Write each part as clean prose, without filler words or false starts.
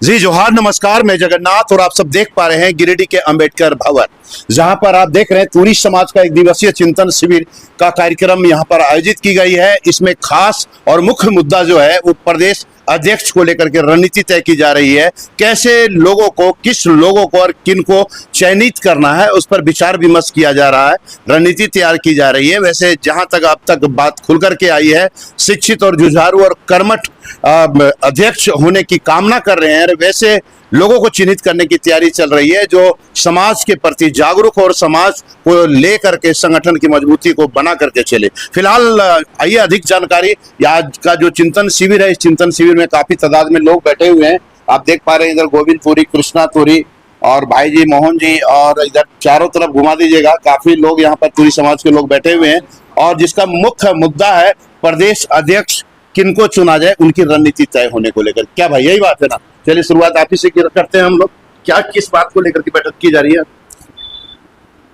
जी जोहार नमस्कार, मैं जगन्नाथ और आप सब देख पा रहे हैं गिरिडीह के अंबेडकर भवन, जहां पर आप देख रहे हैं टूरी समाज का एक दिवसीय चिंतन शिविर का कार्यक्रम यहां पर आयोजित की गई है। इसमें खास और मुख्य मुद्दा जो है वो प्रदेश अध्यक्ष को लेकर के रणनीति तय की जा रही है। कैसे लोगों को, किस लोगों को और किन को चयनित करना है, उस पर विचार विमर्श किया जा रहा है, रणनीति तैयार की जा रही है। वैसे जहां तक अब तक बात खुल करके आई है, शिक्षित और जुझारू और कर्मठ अध्यक्ष होने की कामना कर रहे हैं। वैसे लोगों को चिन्हित करने की तैयारी चल रही है जो समाज के प्रति जागरूक और समाज को लेकर के संगठन की मजबूती को बना करके चले। फिलहाल आइए अधिक जानकारी, आज का जो चिंतन शिविर है, इस चिंतन शिविर में काफी तादाद में लोग बैठे हुए हैं। आप देख पा रहे हैं इधर गोविंद पुरी, कृष्णा तुरी और भाई जी मोहन जी, और इधर चारों तरफ घुमा दीजिएगा, काफी लोग यहाँ पर तुरी समाज के लोग बैठे हुए हैं। और जिसका मुख्य मुद्दा है प्रदेश अध्यक्ष किनको चुना जाए, उनकी रणनीति तय होने को लेकर। क्या भाई यही बात है ना? चलिए शुरुआत आप ही से करते हैं हम लोग। क्या किस बात को लेकर की बैठक की जा रही है?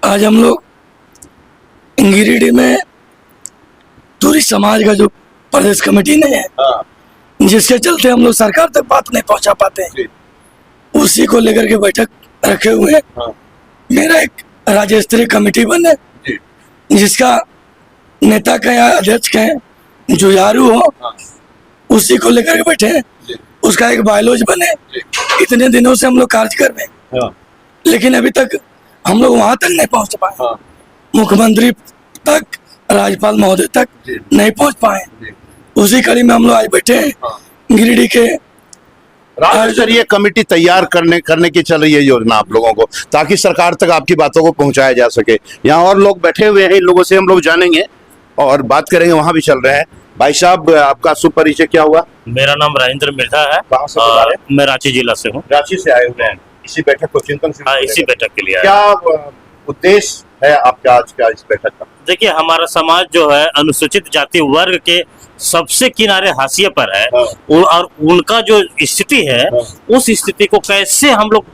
आज हम लोग गिरिडीह में टूरी समाज का जो प्रदेश कमेटी ने है, जिसके चलते हम लोग सरकार तक बात नहीं पहुंचा पाते हैं, उसी को लेकर के बैठक रखे हुए हैं। मेरा एक राज्य स्तरीय कमेटी बने जिसका नेता का या अध्यक्ष का जुझारू हो, उसी को लेकर के बैठे हैं। उसका एक बायोलॉज बने। इतने दिनों से हम लोग कार्य कर रहे हैं, लेकिन अभी तक हम लोग वहां तक नहीं पहुंच पाए। मुख्यमंत्री तक, राज्यपाल महोदय तक नहीं पहुंच पाए। उसी कड़ी में हम लोग आज बैठे हैं गिरिडीह के। राज्य स्तरीय कमेटी तैयार करने की चल रही है योजना आप लोगों को, ताकि सरकार तक आपकी बातों को पहुंचाया जा सके। यहाँ और लोग बैठे हुए हैं, इन लोगों से हम लोग जानेंगे और बात करेंगे। वहां भी चल रहे हैं। भाई साहब, आपका सुपरिचय क्या हुआ? मेरा नाम राजेंद्र मिर्धा है। कहाँ से बता रहे हैं? मैं रांची जिला से हूँ। रांची से आए हुए हैं इसी बैठक को चिंतन शिविर? हाँ, इसी बैठक के लिए। क्या उद्देश्य है आपका आज का इस बैठक का? देखिए, हमारा समाज जो है अनुसूचित जाति वर्ग के सबसे किनारे हाशिए पर है। और उनका जो स्थिति है, उस स्थिति को कैसे हम लोग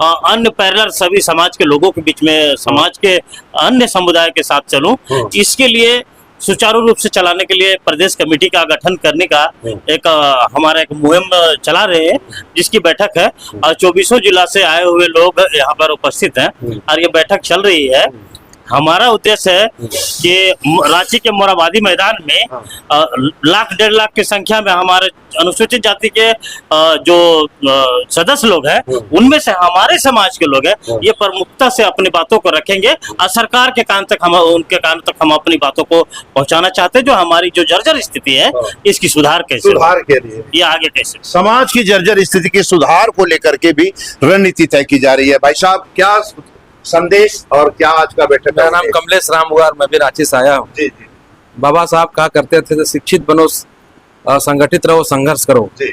अन्य पैरेलल सभी समाज के लोगों के बीच में, समाज के अन्य समुदाय के साथ चलूं, इसके लिए सुचारू रूप से चलाने के लिए प्रदेश कमेटी का गठन करने का एक हमारा एक मुहिम चला रहे हैं, जिसकी बैठक है। और 24 जिला से आए हुए लोग यहाँ पर उपस्थित हैं और ये बैठक चल रही है। हमारा उद्देश्य है कि रांची के मोराबादी मैदान में 1.5 लाख की संख्या में हमारे अनुसूचित जाति के जो सदस्य लोग हैं, उनमें से हमारे समाज के लोग हैं, ये प्रमुखता से अपनी बातों को रखेंगे और सरकार के कान तक उनके कान तक हम अपनी बातों को पहुंचाना चाहते हैं। जो हमारी जो जर्जर स्थिति है, इसकी सुधार कैसे, सुधार के लिए ये आगे कैसे, समाज की जर्जर स्थिति के सुधार को लेकर के भी रणनीति तय की जा रही है। भाई साहब, क्या संदेश और क्या आज का बैठक? मेरा नाम कमलेश राम हुआ और मैं भी रांची से आया हूँ। जी जी। बाबा साहब कहा करते थे, शिक्षित बनो, संगठित रहो, संघर्ष करो। जी।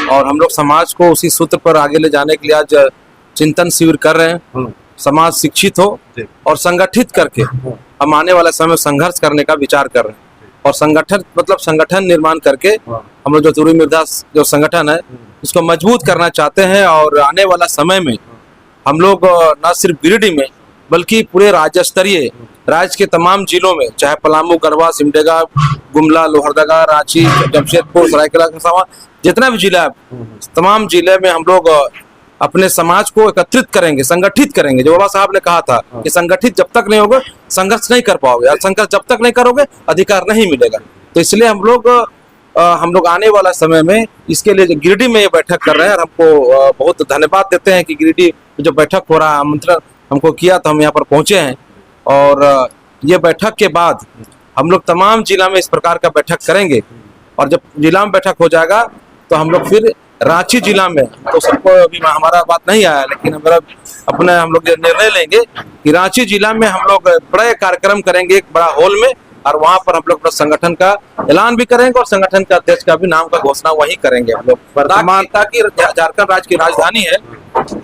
और हम लोग समाज को उसी सूत्र पर आगे ले जाने के लिए आज चिंतन शिविर कर रहे हैं। समाज शिक्षित हो और संगठित करके हम आने वाले समय संघर्ष करने का विचार कर रहे हैं। और संगठन मतलब संगठन निर्माण करके हम लोग जो टूरी मृदा जो संगठन है, उसको मजबूत करना चाहते हैं। और आने वाला समय में हम लोग न सिर्फ गिरिडीह में बल्कि पूरे राज्य स्तरीय, राज्य के तमाम जिलों में, चाहे पलामू, गढ़वा, सिमडेगा, गुमला, लोहरदगा, रांची, जमशेदपुर, सरायकेला खरसावां, जितना भी जिला है, तमाम जिले में हम लोग अपने समाज को एकत्रित करेंगे, संगठित करेंगे। जो बाबा साहब ने कहा था कि संगठित जब तक नहीं होगा संघर्ष नहीं कर पाओगे, और संघर्ष जब तक नहीं करोगे अधिकार नहीं मिलेगा। तो इसलिए हम लोग आने वाला समय में इसके लिए गिरिडीह में ये बैठक कर रहे हैं। और हमको बहुत धन्यवाद देते हैं कि गिरिडीह जो बैठक हो रहा है, आमंत्रण हमको किया तो हम यहाँ पर पहुंचे हैं। और ये बैठक के बाद हम लोग तमाम जिला में इस प्रकार का बैठक करेंगे। और जब जिला में बैठक हो जाएगा तो हम लोग फिर रांची जिला में, तो सबको अभी हमारा बात नहीं आया, लेकिन हम लोग निर्णय लेंगे कि रांची जिला में हम लोग बड़ा कार्यक्रम करेंगे, एक बड़ा हॉल में। और वहां पर हम लोग संगठन का ऐलान भी करेंगे और संगठन के अध्यक्ष का भी नाम का घोषणा वही करेंगे हम लोग। ताकि झारखंड राज्य की राजधानी है,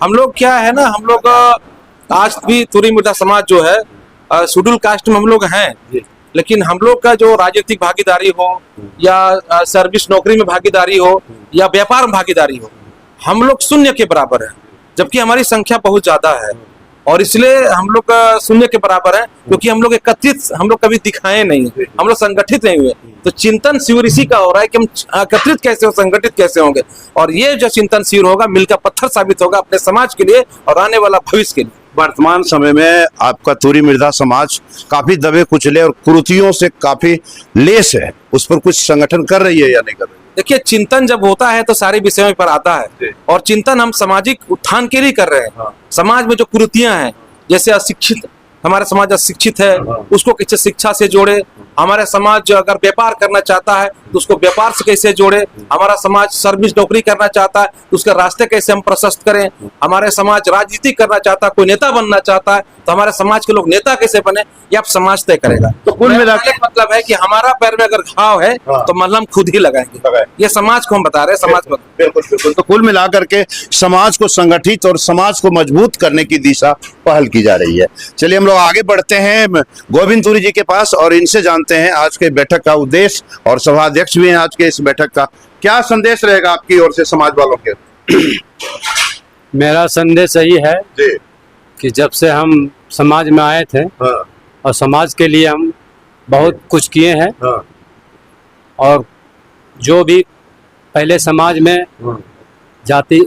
हम लोग क्या है ना, हम लोग आज भी टूरी मृदा समाज जो है शेड्यूल कास्ट में हम लोग हैं, लेकिन हम लोग का जो राजनीतिक भागीदारी हो या सर्विस नौकरी में भागीदारी हो या व्यापार में भागीदारी हो, हम लोग शून्य के बराबर है। जबकि हमारी संख्या बहुत ज्यादा है और इसलिए हम लोग शून्य के बराबर है, क्योंकि हम लोग एकत्रित हम लोग कभी दिखाए नहीं, हम लोग संगठित नहीं हुए। तो चिंतन शिविर इसी का हो रहा है कि हम एकत्रित कैसे हो, संगठित कैसे होंगे, और ये जो चिंतन शिविर होगा मिल का पत्थर साबित होगा अपने समाज के लिए और आने वाला भविष्य के लिए। वर्तमान समय में आपका तुरी मृदा समाज काफी दबे कुचले और कुरीतियों से काफी लेस है, उस पर कुछ संगठन कर रही है या नहीं कर रही है? देखिए, चिंतन जब होता है तो सारे विषयों पर आता है, और चिंतन हम सामाजिक उत्थान के लिए कर रहे हैं। समाज में जो कुरीतियां हैं, जैसे अशिक्षित, हमारा समाज अशिक्षित है, उसको कैसे शिक्षा से जोड़े। हमारा समाज अगर व्यापार करना चाहता है तो उसको व्यापार से कैसे जोड़े। हमारा समाज सर्विस नौकरी करना चाहता है तो उसके रास्ते कैसे हम प्रशस्त करें। हमारे समाज राजनीति करना चाहता है, कोई नेता बनना चाहता है तो हमारे समाज के लोग नेता कैसे बने, ये आप समाज तय करेगा। तो कुल मिलाकर मतलब है कि हमारा पैर में अगर घाव है तो मलहम खुद ही लगाएंगे। ये समाज को हम बता रहे हैं, समाज को। बिल्कुल बिल्कुल। तो कुल मिलाकर के समाज को संगठित और समाज को मजबूत करने की दिशा पहल की जा रही है। चलिए हम लोग आगे बढ़ते हैं गोविंद तुरी जी के पास और इनसे जानते हैं आज के बैठक का उद्देश्य, और सभाध्यक्ष भी हैं आज के इस बैठक का। क्या संदेश रहेगा आपकी ओर से समाज वालों के? मेरा संदेश यही है जी कि जब से हम समाज में आए थे और समाज के लिए हम बहुत कुछ किए हैं, और जो भी पहले समाज में जाति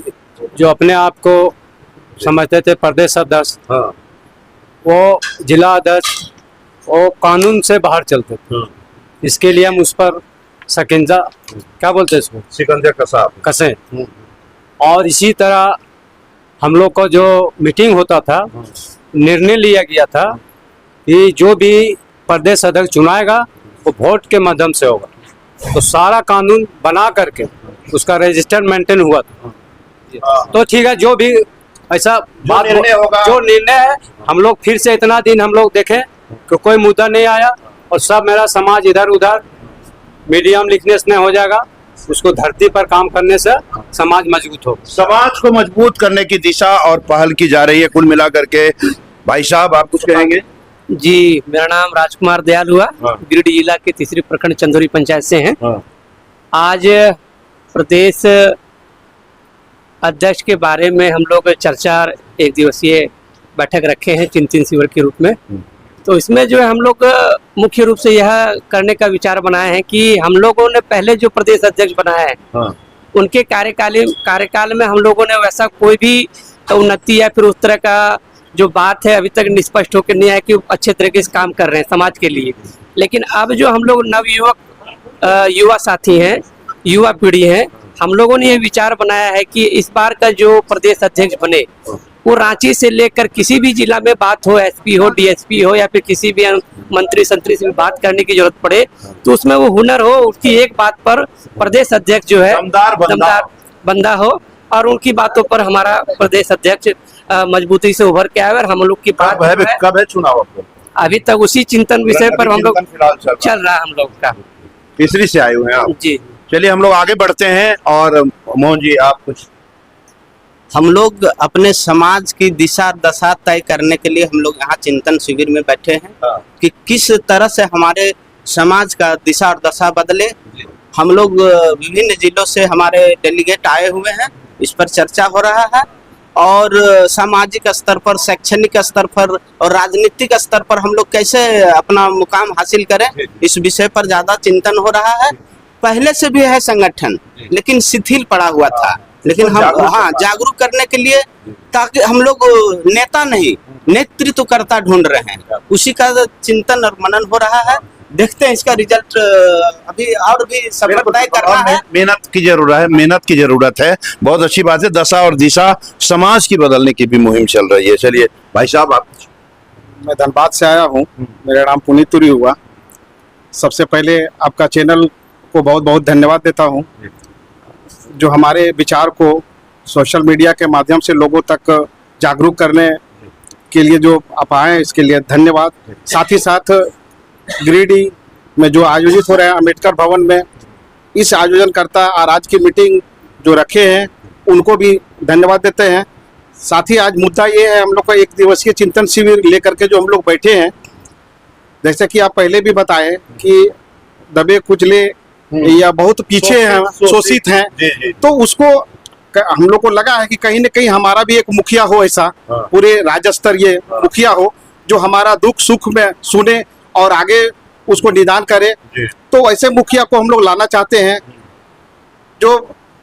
जो अपने आप को समझते थे प्रदेश अध्यक्ष, वो जिला अध्यक्ष, वो कानून से बाहर चलते थे। इसके लिए हम उस पर शिकंजा, क्या बोलते हैं इसको, शिकंजा कसे। और इसी तरह हम लोग को जो मीटिंग होता था, निर्णय लिया गया था कि जो भी प्रदेश अध्यक्ष चुनाएगा वो वोट के माध्यम से होगा। तो सारा कानून बना करके उसका रजिस्टर मेंटेन हुआ था। तो ठीक है, जो भी ऐसा बात होगा, जो निर्णय है, हम लोग फिर से इतना दिन हम लोग देखें कि कोई मुद्दा नहीं आया और सब मेरा समाज इधर उधर मीडियम लिखने से नहीं हो जाएगा। उसको धरती पर काम करने से समाज मजबूत हो। समाज को मजबूत करने की दिशा और पहल की जा रही है कुल मिलाकर के। भाई साहब, आप कुछ कहेंगे? जी, मेरा नाम राजकुमार दयाल हुआ, गिरिडीह जिला के तीसरी प्रखंड चंदौरी पंचायत से हैं। आज प्रदेश अध्यक्ष के बारे में हम लोग चर्चा एक दिवसीय बैठक रखे हैं चिंतन शिविर के रूप में। तो इसमें जो है हम लोग मुख्य रूप से यह करने का विचार बनाए हैं कि हम लोगों ने पहले जो प्रदेश अध्यक्ष बनाया है, उनके कार्यकाल में हम लोगों ने वैसा कोई भी उन्नति या फिर उस तरह का जो बात है अभी तक निष्पष्ट होकर नहीं आया कि अच्छे तरीके से काम कर रहे हैं समाज के लिए। लेकिन अब जो हम लोग नवयुवक युवा साथी हैं, युवा पीढ़ी है, हम लोगों ने ये विचार बनाया है कि इस बार का जो प्रदेश अध्यक्ष बने वो रांची से लेकर किसी भी जिला में बात हो, एसपी हो, डीएसपी हो, या फिर किसी भी मंत्री संतरी से भी बात करने की जरूरत पड़े तो उसमें वो हुनर हो, उसकी एक बात पर प्रदेश अध्यक्ष जो है दमदार बंदा हो और उनकी बातों पर हमारा प्रदेश अध्यक्ष मजबूती से उभर के आए। और हम लोग की बात कब है चुनाव? अभी तक उसी चिंतन विषय पर हम लोग चल रहा है हम लोग का। तीसरी से आए हुए हैं आप? जी। चलिए हम लोग आगे बढ़ते हैं। और मोहन जी, आप कुछ? हम लोग अपने समाज की दिशा दशा तय करने के लिए हम लोग यहाँ चिंतन शिविर में बैठे हैं कि किस तरह से हमारे समाज का दिशा और दशा बदले। हम लोग विभिन्न जिलों से हमारे डेलीगेट आए हुए हैं, इस पर चर्चा हो रहा है और सामाजिक स्तर पर, शैक्षणिक स्तर पर और राजनीतिक स्तर पर हम लोग कैसे अपना मुकाम हासिल करें, इस विषय पर ज्यादा चिंतन हो रहा है। पहले से भी है संगठन, लेकिन शिथिल पड़ा हुआ था, लेकिन हम जागरूक करने के लिए, ताकि हम लोग नेता नहीं नेतृत्वकर्ता ढूंढ रहे हैं, उसी का चिंतन और मनन हो रहा है। देखते हैं इसका रिजल्ट अभी और भी सफल तय करना है। मेहनत की जरूरत है। बहुत अच्छी बात है। दशा और दिशा समाज की बदलने की भी मुहिम चल रही है। चलिए भाई साहब, आप? मैं धनबाद से आया हूँ, मेरा नाम पुनीत तुरी हुआ। सबसे पहले आपका चैनल को बहुत बहुत धन्यवाद देता हूँ, जो हमारे विचार को सोशल मीडिया के माध्यम से लोगों तक जागरूक करने के लिए जो आप आए, इसके लिए धन्यवाद। साथ ही साथ गिरिडीह में जो आयोजित हो रहा है अम्बेडकर भवन में, इस आयोजनकर्ता और आज की मीटिंग जो रखे हैं उनको भी धन्यवाद देते हैं। साथ ही आज मुद्दा ये है, हम लोग का एक दिवसीय चिंतन शिविर लेकर के जो हम लोग बैठे हैं, जैसे कि आप पहले भी बताए कि दबे कुचले या बहुत पीछे हैं, शोषित हैं, तो उसको हम लोग को लगा है कि कहीं न कहीं हमारा भी एक मुखिया हो ऐसा, पूरे राज्य स्तरीय मुखिया हो जो हमारा दुख सुख में सुने और आगे उसको निदान करे। तो ऐसे मुखिया को हम लोग लाना चाहते हैं जो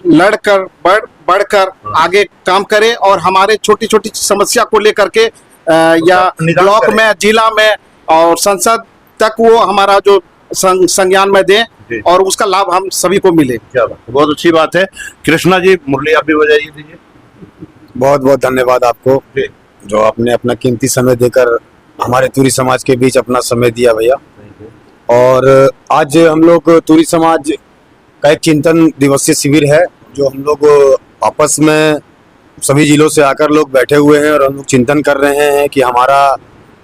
लड़कर बढ़कर आगे काम करे और हमारे छोटी छोटी समस्या को लेकर के या ब्लॉक में, जिला में और संसद तक वो हमारा जो संज्ञान में दे और उसका लाभ हम सभी को मिले। क्या बात, बहुत अच्छी बात है। कृष्णा जी, मुरली आप भी बजाइए दीजिए। बहुत बहुत धन्यवाद आपको जो आपने अपना कीमती समय देकर हमारे तुरी समाज के बीच अपना समय दिया भैया। और आज हम लोग तुरी समाज का एक चिंतन दिवसीय शिविर है जो हम लोग आपस में सभी जिलों से आकर लोग बैठे हुए हैं और हम लोग चिंतन कर रहे हैं कि हमारा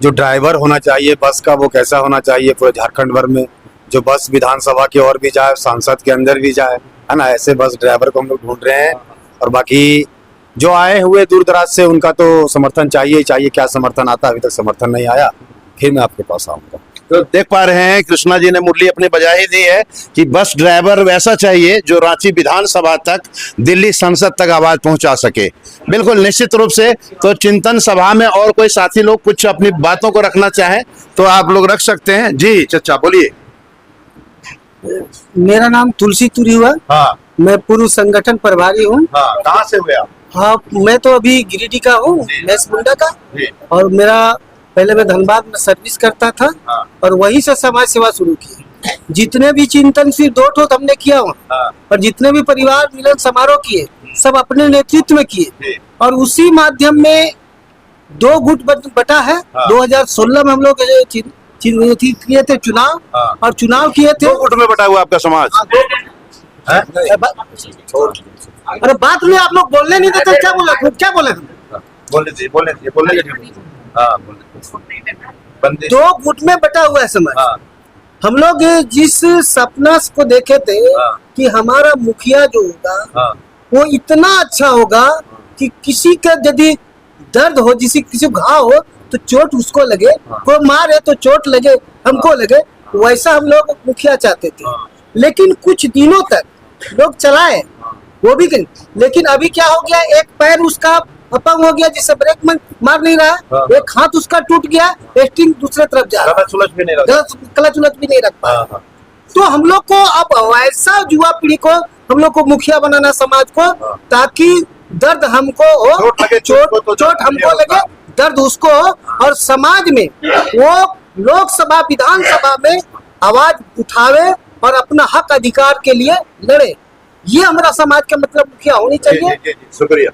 जो ड्राइवर होना चाहिए बस का वो कैसा होना चाहिए पूरे झारखंड भर में, जो बस विधानसभा की ओर भी जाए, सांसद के अंदर भी जाए, है ना। ऐसे बस ड्राइवर को हम लोग ढूंढ रहे हैं और बाकी जो आए हुए दूर दराज से उनका तो समर्थन चाहिए ही चाहिए। क्या समर्थन आता है, अभी तक समर्थन नहीं आया, फिर मैं आपके पास आऊँगा। तो देख पा रहे हैं कृष्णा जी ने मुरली अपनी बजाई दी है कि बस ड्राइवर वैसा चाहिए जो रांची विधानसभा तक, दिल्ली संसद तक आवाज पहुंचा सके। बिल्कुल निश्चित रूप से। तो चिंतन सभा में और कोई साथी लोग कुछ अपनी बातों को रखना चाहें तो आप लोग रख सकते हैं। जी चचा बोलिए। मेरा नाम तुलसी तुरी हुआ। हाँ, मैं पूर्व संगठन प्रभारी हूँ। हाँ, कहाँ से हुए आप? हाँ, मैं तो अभी गिरिडीह का हूँ, मैसमुंडा का। और मेरा पहले मैं धनबाद में सर्विस करता था और वहीं से समाज सेवा शुरू की। जितने भी चिंतन शिविर 2 ठोक हमने किया वहाँ और जितने भी परिवार मिलन समारोह किए सब अपने नेतृत्व में किए और उसी माध्यम में 2 गुट बटा है। 2016 में हम लोग किए थे चुनाव और चुनाव किए थे। 2 गुट में बटा हुआ आपका समाज? अरे बात में आप लोग बोलने नहीं देते, क्या बोले? बोले 2 गुट में बटा हुआ है समाज। हम लोग जिस सपना को देखे थे कि हमारा मुखिया जो होगा वो इतना अच्छा होगा कि किसी का यदि दर्द हो, किसी को घाव हो तो चोट उसको लगे, कोई मारे तो चोट लगे हमको लगे, वैसा हम लोग मुखिया चाहते थे। लेकिन कुछ दिनों तक लोग चलाए वो भी कहीं, लेकिन अभी क्या हो गया, एक पैर उसका अपंग हो गया जिससे ब्रेक मार नहीं रहा, एक हाथ उसका टूट गया, स्टीयरिंग दूसरे तरफ जा रहा, क्लच उलच भी नहीं रख पा। तो हम लोग को अब ऐसा युवा पीढ़ी को हम लोग को मुखिया बनाना समाज को, ताकि दर्द हमको हो, चोट हमको लगे, दर्द उसको हो और समाज में वो लोकसभा विधानसभा में आवाज उठावे और अपना हक अधिकार के लिए लड़े। ये हमारा समाज का मतलब मुखिया होनी चाहिए। शुक्रिया।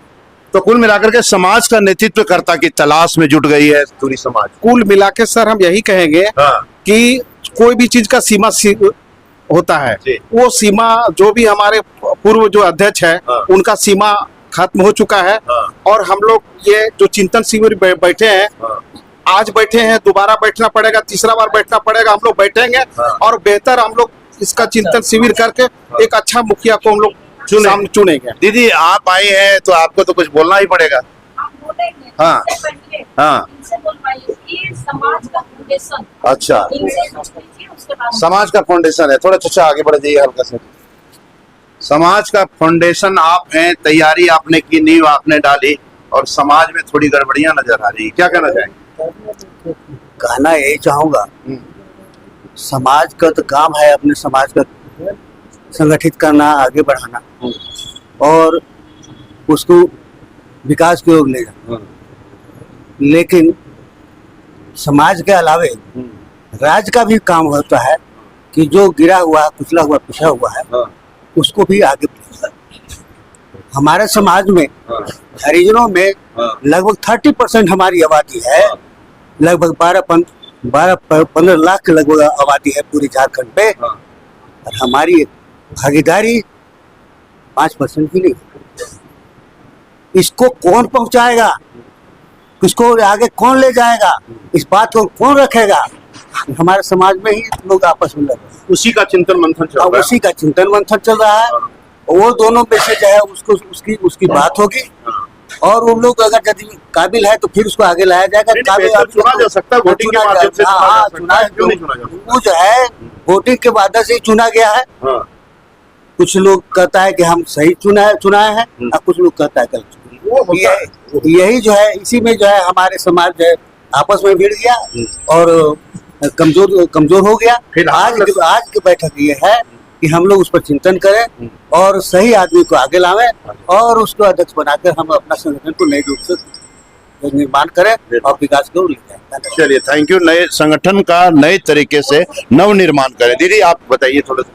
तो कुल मिलाकर के समाज का नेतृत्वकर्ता की तलाश में जुट गई है पूरी समाज। कुल मिला के सर हम यही कहेंगे कि कोई भी चीज का सीमा होता है, वो सीमा जो भी हमारे पूर्व जो अध्यक्ष है उनका सीमा खत्म हो चुका है और हम लोग ये जो चिंतन शिविर बैठे हैं, आज बैठे हैं, दोबारा बैठना पड़ेगा, तीसरा बार बैठना पड़ेगा, हम लोग बैठेंगे और बेहतर हम लोग इसका चिंतन शिविर करके एक अच्छा मुखिया को हम लोग चुनेंगे। दीदी आप आई हैं तो आपको तो कुछ बोलना ही पड़ेगा। हाँ हाँ, समाज का फाउंडेशन। अच्छा, समाज का फाउंडेशन है। थोड़ा चचा आगे बढ़ जाइए हल्का से। समाज का फाउंडेशन आप हैं, तैयारी आपने की, नींव आपने डाली और समाज में थोड़ी गड़बड़ियां नजर आ रही, क्या कहना चाहेंगे? कहना यही चाहूंगा, समाज का तो काम है अपने समाज का संगठित करना, आगे बढ़ाना और उसको विकास की ओर ले जाना। लेकिन समाज के अलावे राज्य का भी काम होता है कि जो गिरा हुआ, कुचला हुआ, पिछड़ा हुआ है उसको भी आगे बढ़ाना। हमारे समाज में हरिजनों में लगभग 30% हमारी आबादी है, लगभग 12-15 लाख के लगभग आबादी है पूरी झारखंड पे और हमारी भागीदारी 5% भी नहीं। इसको कौन पहुंचाएगा, किसको आगे कौन ले जाएगा, इस बात को कौन रखेगा? हमारे समाज में ही लोग आपस में लड़ रहे हैं। उसी का चिंतन मंथन चल रहा है। उसी का चिंतन मंथन चल रहा है। वो दोनों में से जो है उसको उसकी बात होगी और वो लोग अगर यदि काबिल है तो फिर उसको आगे लाया जाएगा। चुना जा सकता है वोटिंग के माध्यम से। हाँ, चुना वो जो है वोटिंग के माध्यम से ही चुना गया है कुछ लोग कहता है कि हम सही चुनाए हैं और कुछ लोग कहता है गलत। यही जो है, इसी में जो है हमारे समाज जो है आपस में भिड़ गया और कमजोर हो गया। आज की बैठक ये है कि हम लोग उस पर चिंतन करें और सही आदमी को आगे लावें और उसको अध्यक्ष बनाकर हम अपना संगठन को नई रूप से निर्माण करें और विकास को ले जाएं। चलिए, थैंक यू। नए संगठन का नए तरीके से नव निर्माण करें। दीदी आप बताइए थोड़ा सा,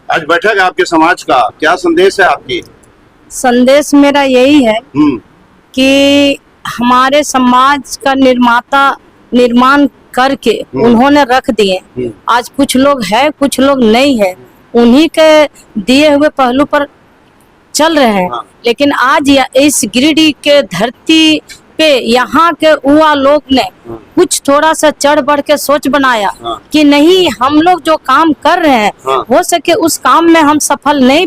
आज बैठक है आपके समाज का, क्या संदेश है आपकी? संदेश मेरा यही है कि हमारे समाज का निर्माण करके उन्होंने रख दिए। आज कुछ लोग है, कुछ लोग नहीं है, उन्हीं के दिए हुए पहलू पर चल रहे हैं। लेकिन आज इस गिरिडीह के धरती पे यहाँ के युवा लोग ने कुछ थोड़ा सा चढ़ बढ़ के सोच बनाया कि नहीं, हम लोग जो काम कर रहे हैं हो सके उस काम में हम सफल नहीं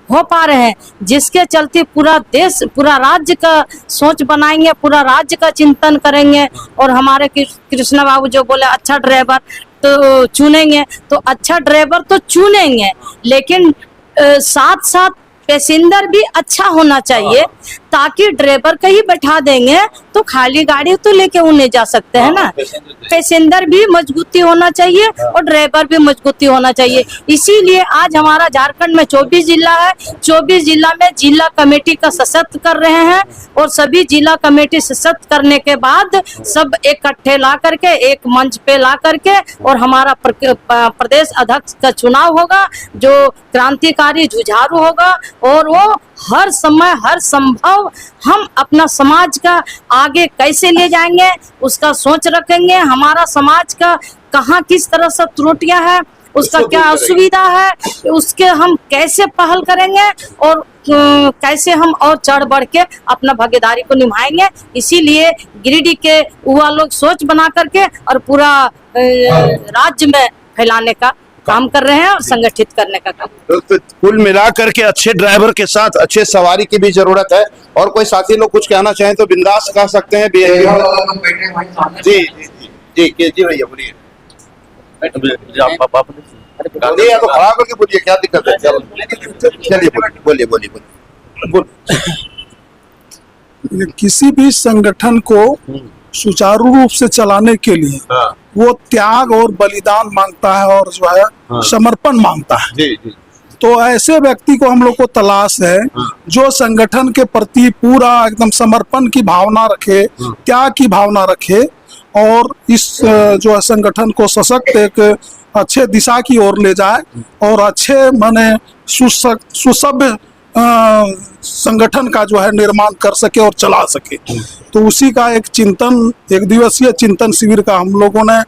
हो पा रहे हैं, जिसके चलते पूरा देश, पूरा राज्य का सोच बनाएंगे, पूरा राज्य का चिंतन करेंगे। और हमारे कृष्ण बाबू जो बोले अच्छा ड्राइवर तो चुनेंगे, तो अच्छा ड्राइवर तो चुनेंगे, लेकिन साथ साथ पैसेंजर भी अच्छा होना चाहिए, ताकि ड्राइवर का ही बैठा देंगे तो खाली गाड़ी तो लेके उन्हें जा सकते हैं ना। पैसेंजर भी मजबूती होना चाहिए और ड्राइवर भी मजबूती होना चाहिए। इसीलिए आज हमारा झारखंड में 24 जिला है, 24 जिला में जिला कमेटी का सशक्त कर रहे हैं और सभी जिला कमेटी सशक्त करने के बाद सब इकट्ठे ला करके एक मंच पे ला करके और हमारा प्रदेश अध्यक्ष का चुनाव होगा, जो क्रांतिकारी जुझारू होगा और वो हर समय हर संभव हम अपना समाज का आगे कैसे ले जाएंगे उसका सोच रखेंगे। हमारा समाज का कहाँ किस तरह से त्रुटियां है, उसका क्या असुविधा है, उसके हम कैसे पहल करेंगे और कैसे हम और चढ़ बढ़ के अपना भागीदारी को निभाएंगे। इसीलिए गिरिडीह के युवा लोग सोच बना करके और पूरा राज्य में फैलाने का काम कर रहे हैं और संगठित करने का काम। तो कुल मिलाकर के अच्छे ड्राइवर के साथ अच्छे सवारी की भी जरूरत है। और कोई साथी लोग कुछ कहना चाहें तो बिंदास कह सकते हैं। जी जी जी जी भैया बोलिए। बोलिए तो खड़ा करके बोलिए, क्या दिक्कत है? चलिए बोलिए बोलिए। किसी भी संगठन को सुचारू रूप से चलाने के लिए वो त्याग और बलिदान मांगता है और जो है समर्पण मांगता है। जी जी। तो ऐसे व्यक्ति को हम लोग को तलाश है जो संगठन के प्रति पूरा एकदम समर्पण की भावना रखे, त्याग की भावना रखे और इस जो है संगठन को सशक्त एक अच्छे दिशा की ओर ले जाए और अच्छे माने सुसभ्य संगठन का जो है निर्माण कर सके और चला सके। तो उसी का एक चिंतन, एक दिवसीय चिंतन शिविर का हम लोगों ने,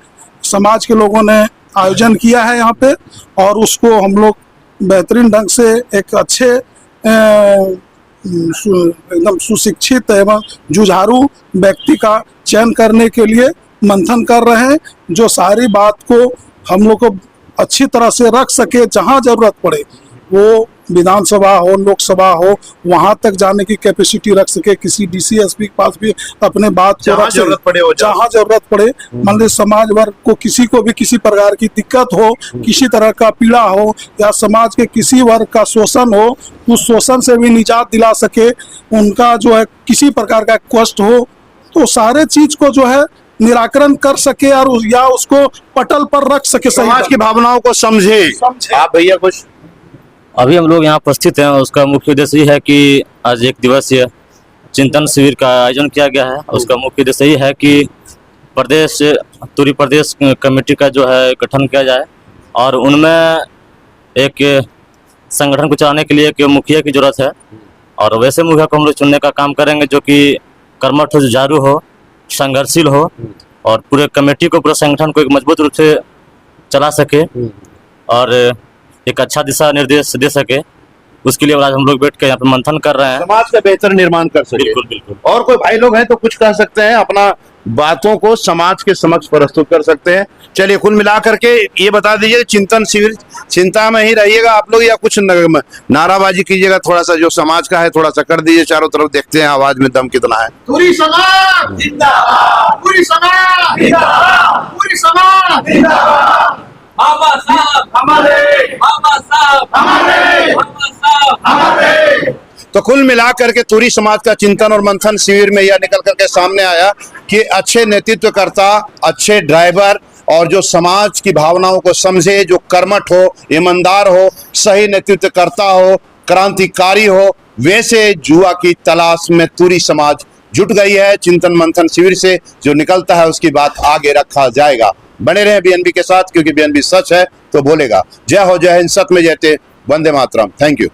समाज के लोगों ने आयोजन किया है यहाँ पे और उसको हम लोग बेहतरीन ढंग से एक अच्छे एकदम सुशिक्षित एवं जुझारू व्यक्ति का चयन करने के लिए मंथन कर रहे हैं, जो सारी बात को हम लोग को अच्छी तरह से रख सके। जहाँ जरूरत पड़े, वो विधानसभा हो, लोकसभा हो, वहां तक जाने की कैपेसिटी रख सके। किसी डीसीएसपी के पास भी अपने बात को रख सके, जहाँ जरूरत पड़े। मान लीजिए समाज वर्ग को किसी को भी किसी प्रकार की दिक्कत हो, किसी तरह का पीड़ा हो या समाज के किसी वर्ग का शोषण हो, उस शोषण से भी निजात दिला सके। उनका जो है किसी प्रकार का कष्ट हो तो सारे चीज को जो है निराकरण कर सके और या उसको पटल पर रख सके, समाज की भावनाओं को समझे। आप भैया कुछ? अभी हम लोग यहाँ उपस्थित हैं, उसका मुख्य उद्देश्य ये है कि आज एक दिवसीय चिंतन शिविर का आयोजन किया गया है। उसका मुख्य उद्देश्य ये है कि पूरी प्रदेश कमेटी का जो है गठन किया जाए और उनमें एक संगठन को चलाने के लिए एक मुखिया की जरूरत है और वैसे मुखिया को हम लोग चुनने का काम करेंगे जो कि कर्मठ हो, जुझारू हो, संघर्षशील हो और पूरे कमेटी को, पूरे संगठन को एक मजबूत रूप से चला सके और एक अच्छा दिशा निर्देश दे सके। उसके लिए आज हम लोग बैठ के यहाँ पे मंथन कर रहे हैं, समाज का बेहतर निर्माण कर सके। बिल्कुल बिल्कुल। और कोई भाई लोग हैं तो कुछ कह सकते हैं, अपना बातों को समाज के समक्ष प्रस्तुत कर सकते हैं। चलिए, कुल मिला करके ये बता दीजिए, चिंतन शिविर, चिंता में ही रहिएगा आप लोग या कुछ नाराबाजी कीजिएगा? थोड़ा सा जो समाज का है थोड़ा सा कर दीजिए, चारों तरफ देखते हैं आवाज में दम कितना है। पूरी समाज जिंदाबाद, पूरी समाज जिंदाबाद, पूरी समाज जिंदाबाद। बाबा साहब हमारे, बाबा साहब हमारे, बाबा साहब हमारे। तो कुल मिलाकर के तुरी समाज का चिंतन और मंथन शिविर में यह निकल करके सामने आया कि अच्छे नेतृत्वकर्ता, अच्छे ड्राइवर और जो समाज की भावनाओं को समझे, जो कर्मठ हो, ईमानदार हो, सही नेतृत्वकर्ता हो, क्रांतिकारी हो, वैसे युवा की तलाश में तुरी समाज जुट गई है। चिंतन मंथन शिविर से जो निकलता है उसकी बात आगे रखा जाएगा। बने रहे बीएनबी के साथ, क्योंकि बीएनबी सच है तो बोलेगा। जय हो, जय हिंद, सत्य में जयते, वंदे मातरम। Thank you.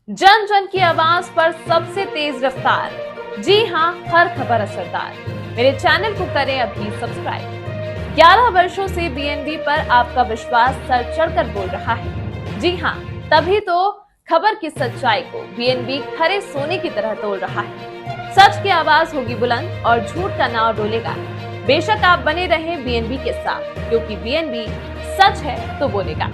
जन जन की आवाज पर सबसे तेज रफ्तार। जी हां, हर खबर असरदार। मेरे चैनल को करें अभी सब्सक्राइब। 11 वर्षों से बीएनबी पर आपका विश्वास सर चढ़कर बोल रहा है। जी हां, तभी तो खबर की सच्चाई को बीएनबी खरे सोने की तरह तोल रहा है। सच की आवाज होगी बुलंद और झूठ का नाव डोलेगा। बेशक आप बने रहें बीएनबी के साथ, क्योंकि बीएनबी सच है तो बोलेगा।